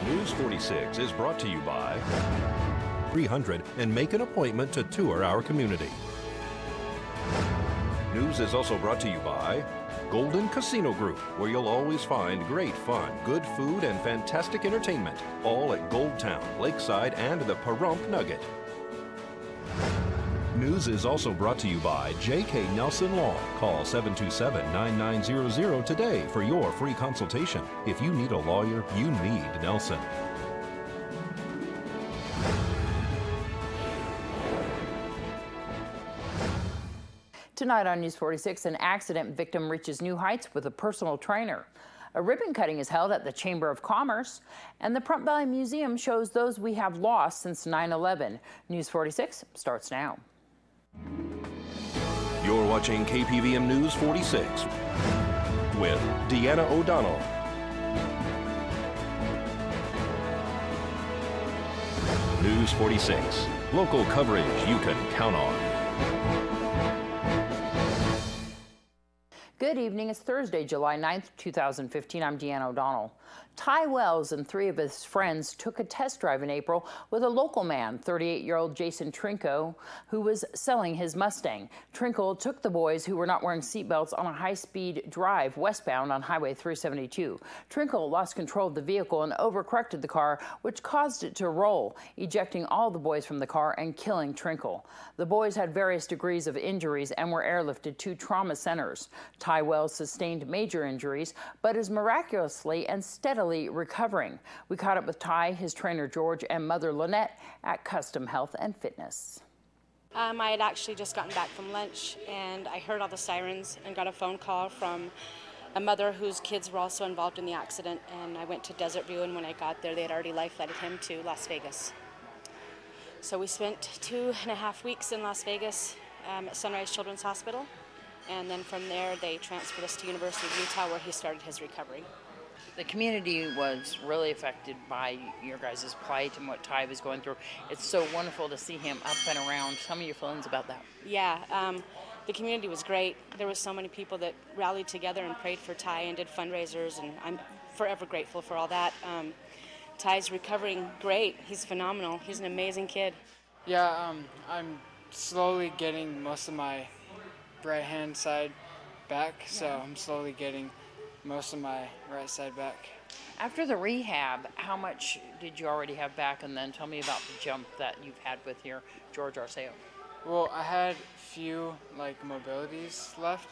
News 46 is brought to you by 300 and make an appointment to tour our community. News is also brought to you by Golden Casino Group, where you'll always find great fun, good food, and fantastic entertainment, all at Gold Town, Lakeside, and the Pahrump Nugget. News is also brought to you by J.K. Nelson Law. Call 727-9900 today for your free consultation. If you need a lawyer, you need Nelson. Tonight on News 46, an accident victim reaches new heights with a personal trainer. A ribbon cutting is held at the Chamber of Commerce, and the Pahrump Valley Museum shows those we have lost since 9/11. News 46 starts now. You're watching KPVM News 46 with Deanna O'Donnell. News 46, local coverage you can count on. Good evening. It's Thursday, July 9th, 2015. I'm Deanna O'Donnell. Ty Wells and 3 of his friends took a test drive in April with a local man, 38-year-old Jason Trinko, who was selling his Mustang. Trinko took the boys, who were not wearing seatbelts, on a high-speed drive westbound on Highway 372. Trinko lost control of the vehicle and overcorrected the car, which caused it to roll, ejecting all the boys from the car and killing Trinko. The boys had various degrees of injuries and were airlifted to trauma centers. Ty Wells sustained major injuries, but is miraculously and steadily recovering. We caught up with Ty, his trainer George, and mother Lynette at Custom Health and Fitness. I had actually just gotten back from lunch, and I heard all the sirens and got a phone call from a mother whose kids were also involved in the accident, and I went to Desert View, and when I got there, they had already life-flighted him to Las Vegas. So we spent 2.5 weeks in Las Vegas at Sunrise Children's Hospital, and then from there they transferred us to University of Utah, where he started his recovery. The community was really affected by your guys' plight and what Ty was going through. It's so wonderful to see him up and around. Tell me your feelings about that. Yeah, the community was great. There were so many people that rallied together and prayed for Ty and did fundraisers, and I'm forever grateful for all that. Ty's recovering great. He's phenomenal. He's an amazing kid. Yeah, I'm slowly getting most of my right hand side back, so I'm slowly getting most of my right side back. After the rehab, how much did you already have back? And then tell me about the jump that you've had with your George Arceo. Well, I had few mobilities left.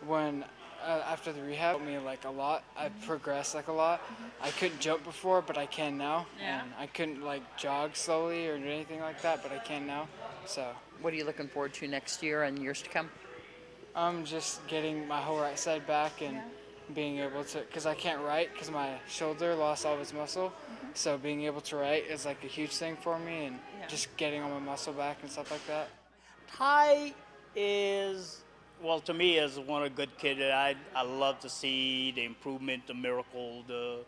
When after the rehab, it helped me a lot. I progressed a lot. I couldn't jump before, but I can now. Yeah. And I couldn't jog slowly or do anything like that, but I can now. So. What are you looking forward to next year and years to come? I'm just getting my whole right side back and being able to, because I can't write because my shoulder lost all of its muscle. So being able to write is a huge thing for me, and just getting all my muscle back and stuff like that. Ty is, well, to me, is one of the good kids that I love to see the improvement, the miracle, the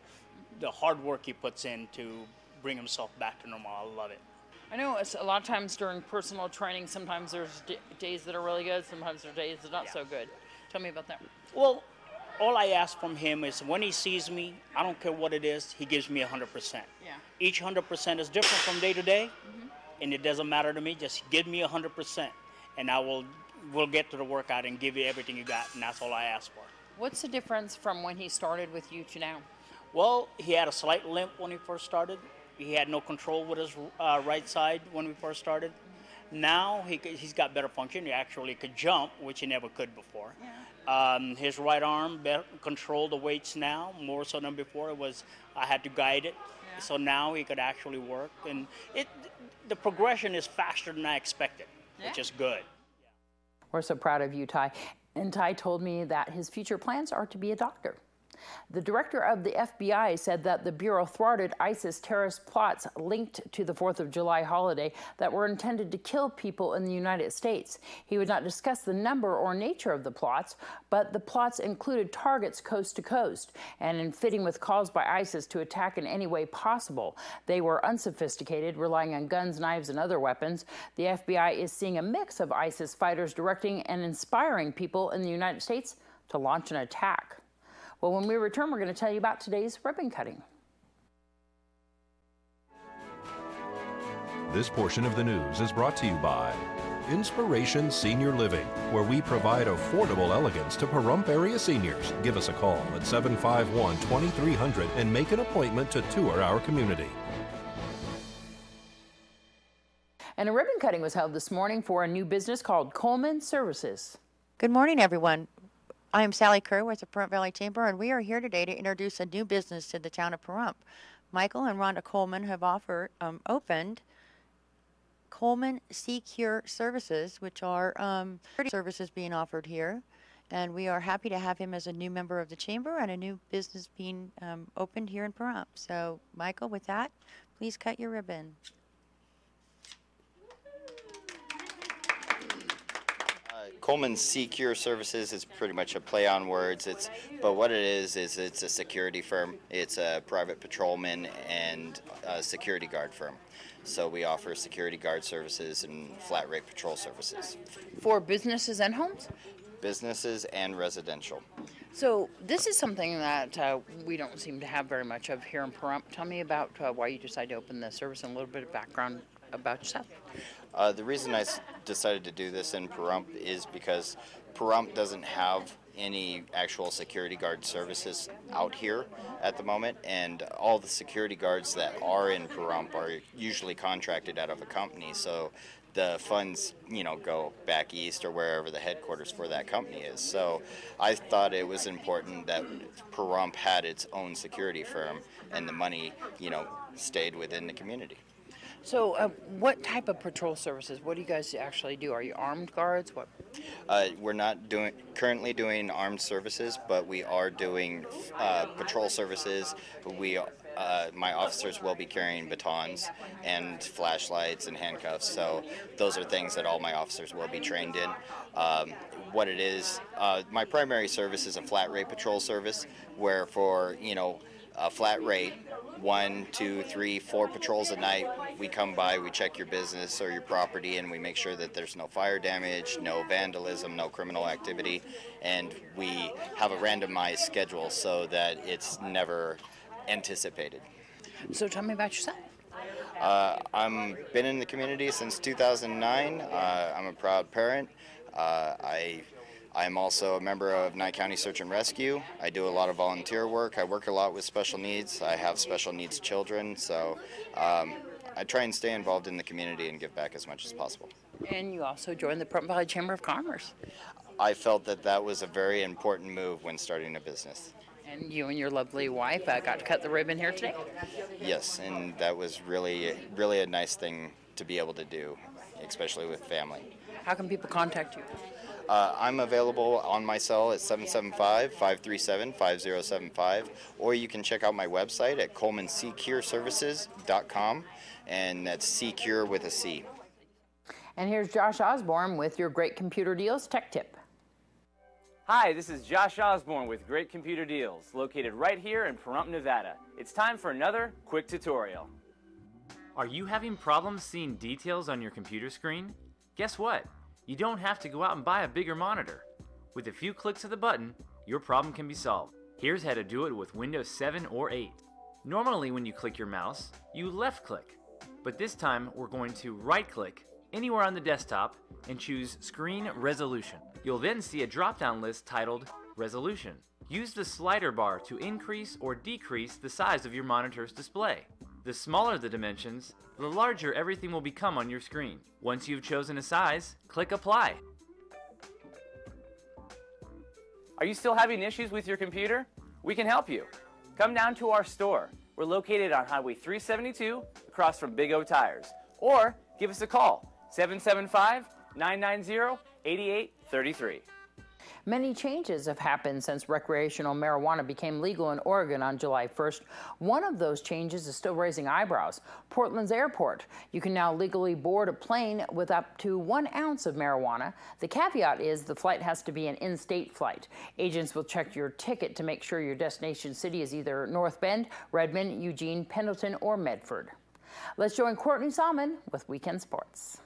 hard work he puts in to bring himself back to normal. I love it. I know it's a lot of times during personal training, sometimes there's days that are really good, sometimes there's days that are not so good. Tell me about that. Well, all I ask from him is when he sees me, I don't care what it is, he gives me 100%. Yeah. Each 100% is different from day to day, and it doesn't matter to me. Just give me 100%, and we'll get to the workout and give you everything you got, and that's all I ask for. What's the difference from when he started with you to now? Well, he had a slight limp when he first started. He had no control with his right side when we first started. Now he's got better function. He actually could jump, which he never could before. Yeah. His right arm controlled the weights now more so than before. I had to guide it. Yeah. So now he could actually work, and the progression is faster than I expected, which is good. We're so proud of you, Ty. And Ty told me that his future plans are to be a doctor. The director of the FBI said that the Bureau thwarted ISIS terrorist plots linked to the 4th of July holiday that were intended to kill people in the United States. He would not discuss the number or nature of the plots, but the plots included targets coast to coast and in fitting with calls by ISIS to attack in any way possible. They were unsophisticated, relying on guns, knives, and other weapons. The FBI is seeing a mix of ISIS fighters directing and inspiring people in the United States to launch an attack. Well, when we return, we're going to tell you about today's ribbon cutting. This portion of the news is brought to you by Inspiration Senior Living, where we provide affordable elegance to Pahrump area seniors. Give us a call at 751-2300 and make an appointment to tour our community. And a ribbon cutting was held this morning for a new business called Coleman Services. Good morning, everyone. I am Sally Kerr with the Pahrump Valley Chamber, and we are here today to introduce a new business to the town of Pahrump. Michael and Rhonda Coleman have opened Coleman Secure Services, which are services being offered here. And we are happy to have him as a new member of the chamber and a new business being opened here in Pahrump. So, Michael, with that, please cut your ribbon. Coleman Secure Services is pretty much a play on words. But what it is it's a security firm. It's a private patrolman and a security guard firm. So we offer security guard services and flat rate patrol services. For businesses and homes? Businesses and residential. So this is something that we don't seem to have very much of here in Pahrump. Tell me about why you decided to open the service and a little bit of background about yourself. The reason I decided to do this in Pahrump is because Pahrump doesn't have any actual security guard services out here at the moment, and all the security guards that are in Pahrump are usually contracted out of a company, so the funds, go back east or wherever the headquarters for that company is. So I thought it was important that Pahrump had its own security firm and the money, stayed within the community. So what type of patrol services? What do you guys actually do? Are you armed guards? What? We're not currently doing armed services, but we are doing patrol services. My officers will be carrying batons and flashlights and handcuffs, so those are things that all my officers will be trained in. What it is, my primary service is a flat rate patrol service, where for a flat rate, 1, 2, 3, 4 patrols a night. We come by, we check your business or your property, and we make sure that there's no fire damage, no vandalism, no criminal activity, and we have a randomized schedule so that it's never anticipated. So tell me about yourself. I've been in the community since 2009. I'm a proud parent. I'm also a member of Nye County Search and Rescue. I do a lot of volunteer work. I work a lot with special needs. I have special needs children, so I try and stay involved in the community and give back as much as possible. And you also joined the Pahrump Valley Chamber of Commerce. I felt that was a very important move when starting a business. And you and your lovely wife got to cut the ribbon here today? Yes, and that was really a nice thing to be able to do, especially with family. How can people contact you? I'm available on my cell at 775-537-5075, or you can check out my website at colemansecureservices.com, and that's Secure with a C. And here's Josh Osborne with your Great Computer Deals Tech Tip. Hi, this is Josh Osborne with Great Computer Deals, located right here in Pahrump, Nevada. It's time for another quick tutorial. Are you having problems seeing details on your computer screen? Guess what? You don't have to go out and buy a bigger monitor. With a few clicks of the button, your problem can be solved. Here's how to do it with Windows 7 or 8. Normally when you click your mouse, you left click, but this time we're going to right click anywhere on the desktop and choose Screen Resolution. You'll then see a drop-down list titled Resolution. Use the slider bar to increase or decrease the size of your monitor's display. The smaller the dimensions, the larger everything will become on your screen. Once you've chosen a size, click Apply. Are you still having issues with your computer? We can help you. Come down to our store. We're located on Highway 372 across from Big O Tires. Or give us a call, 775-990-8833. Many changes have happened since recreational marijuana became legal in Oregon on July 1st. One of those changes is still raising eyebrows. Portland's airport. You can now legally board a plane with up to 1 ounce of marijuana. The caveat is the flight has to be an in-state flight. Agents will check your ticket to make sure your destination city is either North Bend, Redmond, Eugene, Pendleton, or Medford. Let's join Courtney Salmon with Weekend Sports.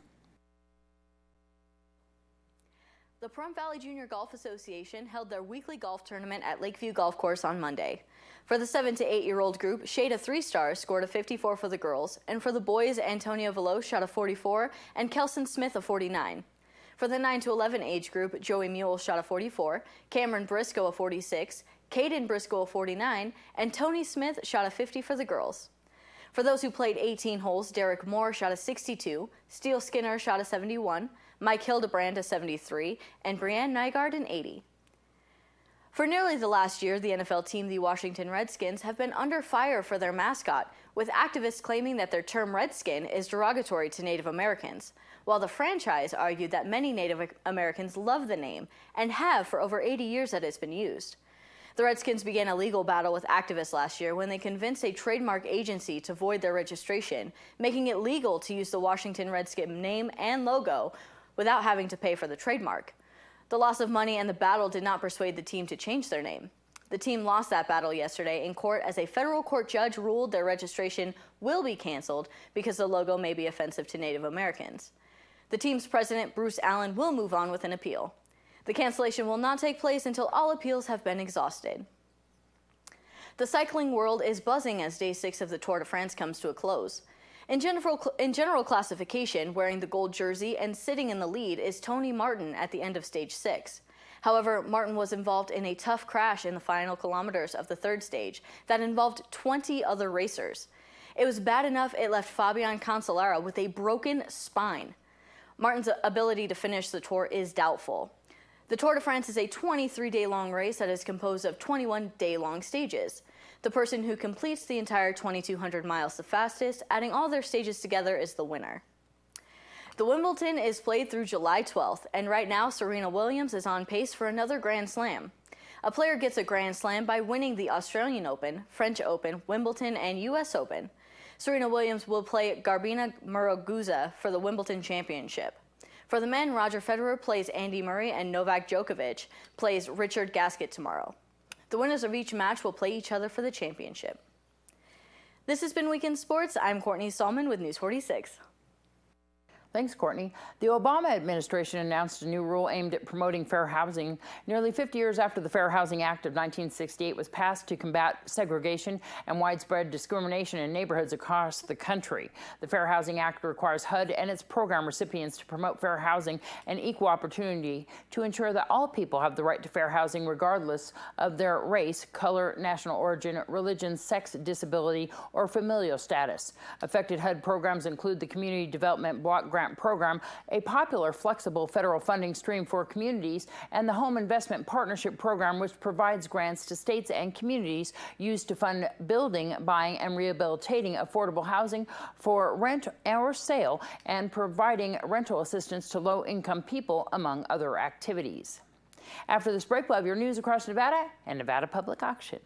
The Pahrump Valley Junior Golf Association held their weekly golf tournament at Lakeview Golf Course on Monday. For the 7 to 8-year-old group, Shade 3 stars scored a 54 for the girls, and for the boys, Antonio Veloz shot a 44 and Kelson Smith a 49. For the 9 to 11 age group, Joey Mule shot a 44, Cameron Briscoe a 46, Caden Briscoe a 49, and Tony Smith shot a 50 for the girls. For those who played 18 holes, Derek Moore shot a 62, Steele Skinner shot a 71, Mike Hildebrand a 73, and Brianne Nygaard an 80. For nearly the last year, the NFL team, the Washington Redskins, have been under fire for their mascot, with activists claiming that their term Redskin is derogatory to Native Americans, while the franchise argued that many Native Americans love the name and have for over 80 years that it's been used. The Redskins began a legal battle with activists last year when they convinced a trademark agency to void their registration, making it legal to use the Washington Redskin name and logo without having to pay for the trademark. The loss of money and the battle did not persuade the team to change their name. The team lost that battle yesterday in court as a federal court judge ruled their registration will be canceled because the logo may be offensive to Native Americans. The team's president, Bruce Allen, will move on with an appeal. The cancellation will not take place until all appeals have been exhausted. The cycling world is buzzing as Day 6 of the Tour de France comes to a close. In general classification, wearing the gold jersey and sitting in the lead is Tony Martin at the end of Stage 6. However, Martin was involved in a tough crash in the final kilometers of the third stage that involved 20 other racers. It was bad enough it left Fabian Cancellara with a broken spine. Martin's ability to finish the Tour is doubtful. The Tour de France is a 23-day-long race that is composed of 21-day-long stages. The person who completes the entire 2,200 miles the fastest, adding all their stages together, is the winner. The Wimbledon is played through July 12th, and right now Serena Williams is on pace for another Grand Slam. A player gets a Grand Slam by winning the Australian Open, French Open, Wimbledon, and U.S. Open. Serena Williams will play Garbina Muguruza for the Wimbledon Championship. For the men, Roger Federer plays Andy Murray, and Novak Djokovic plays Richard Gasquet tomorrow. The winners of each match will play each other for the championship. This has been Weekend Sports. I'm Courtney Stallman with News 46. Thanks, Courtney. The Obama administration announced a new rule aimed at promoting fair housing nearly 50 years after the Fair Housing Act of 1968 was passed to combat segregation and widespread discrimination in neighborhoods across the country. The Fair Housing Act requires HUD and its program recipients to promote fair housing and equal opportunity to ensure that all people have the right to fair housing regardless of their race, color, national origin, religion, sex, disability, or familial status. Affected HUD programs include the Community Development Block Grant Program, a popular flexible federal funding stream for communities, and the Home Investment Partnership Program, which provides grants to states and communities used to fund building, buying, and rehabilitating affordable housing for rent or sale, and providing rental assistance to low-income people, among other activities. After this break, we'll have your news across Nevada and Nevada Public Auction.